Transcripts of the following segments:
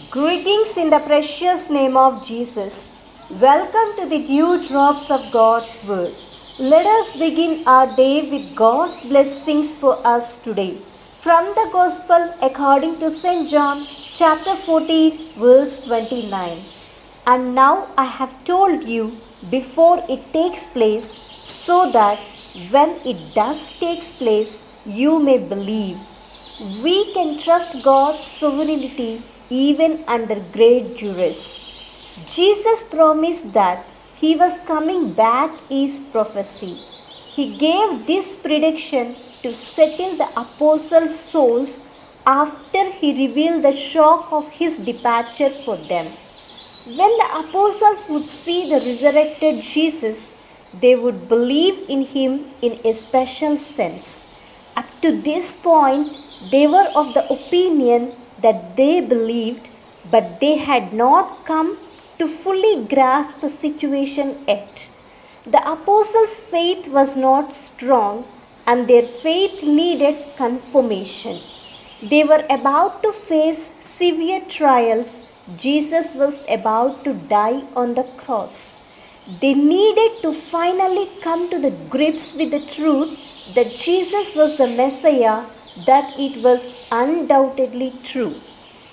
Greetings in the precious name of Jesus. Welcome to the dewdrops of God's Word. Let us begin our day with God's blessings for us today. From the Gospel according to St. John, chapter 14, verse 29. And now I have told you before it takes place, so that when it does takes place, you may believe. We can trust God's sovereignty even under great duress. Jesus promised that he was coming back is prophecy. He gave this prediction to settle the apostles' souls after he revealed the shock of his departure for them. When the apostles would see the resurrected Jesus, they would believe in him in a special sense. Up to this point, they were of the opinion that they believed, but they had not come to fully grasp the situation yet. The apostles' faith was not strong, and their faith needed confirmation. They were about to face severe trials. Jesus was about to die on the cross. They needed to finally come to the grips with the truth that Jesus was the Messiah, that it was undoubtedly true.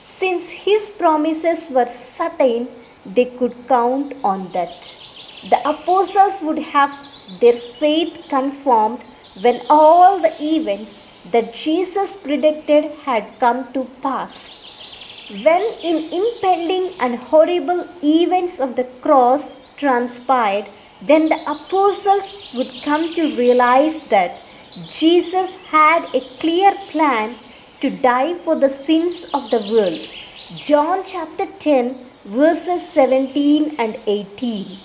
Since his promises were certain, they could count on that. The apostles would have their faith confirmed when all the events that Jesus predicted had come to pass. When impending and horrible events of the cross transpired, then the apostles would come to realize that Jesus had a clear plan to die for the sins of the world. John chapter 10 verses 17 and 18.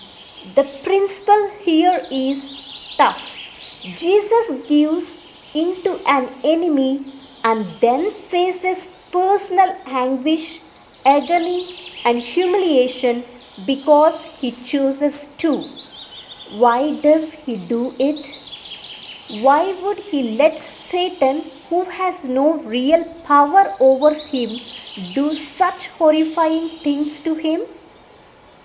The principle here is tough. Jesus gives into an enemy and then faces personal anguish, agony and humiliation because he chooses to. Why does he do it? Why would he let Satan, who has no real power over him, do such horrifying things to him?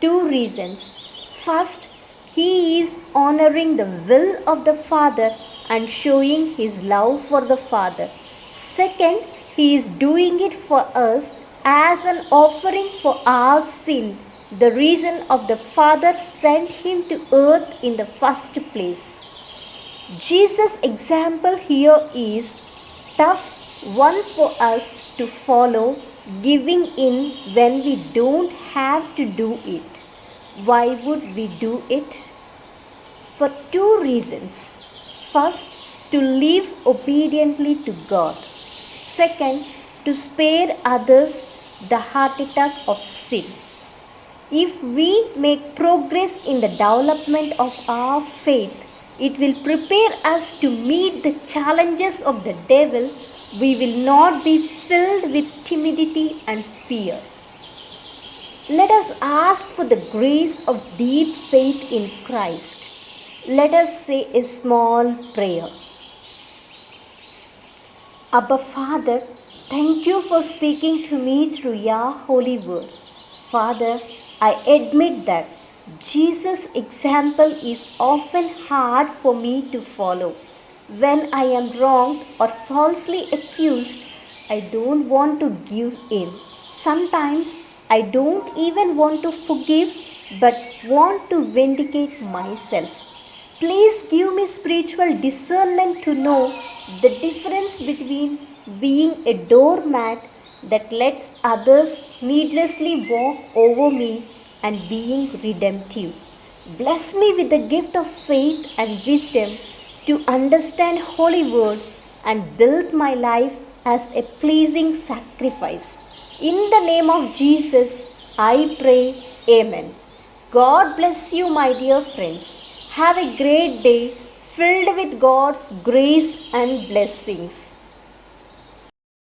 Two reasons. First, he is honoring the will of the Father and showing his love for the Father. Second, he is doing it for us as an offering for our sin, the reason of the Father sent him to earth in the first place. Jesus' example here is tough one for us to follow, giving in when we don't have to do it. Why would we do it? For two reasons. First, to live obediently to God. Second, to spare others the heart attack of sin. If we make progress in the development of our faith, it will prepare us to meet the challenges of the devil. We will not be filled with timidity and fear. Let us ask for the grace of deep faith in Christ. Let us say a small prayer. Abba Father, thank you for speaking to me through your holy word. Father, I admit that Jesus' example is often hard for me to follow. When I am wronged or falsely accused, I don't want to give in. Sometimes I don't even want to forgive, but want to vindicate myself. Please give me spiritual discernment to know the difference between being a doormat that lets others needlessly walk over me and being redemptive. Bless me with the gift of faith and wisdom to understand Holy Word and build my life as a pleasing sacrifice. In the name of Jesus, I pray. Amen. God bless you, my dear friends. Have a great day filled with God's grace and blessings.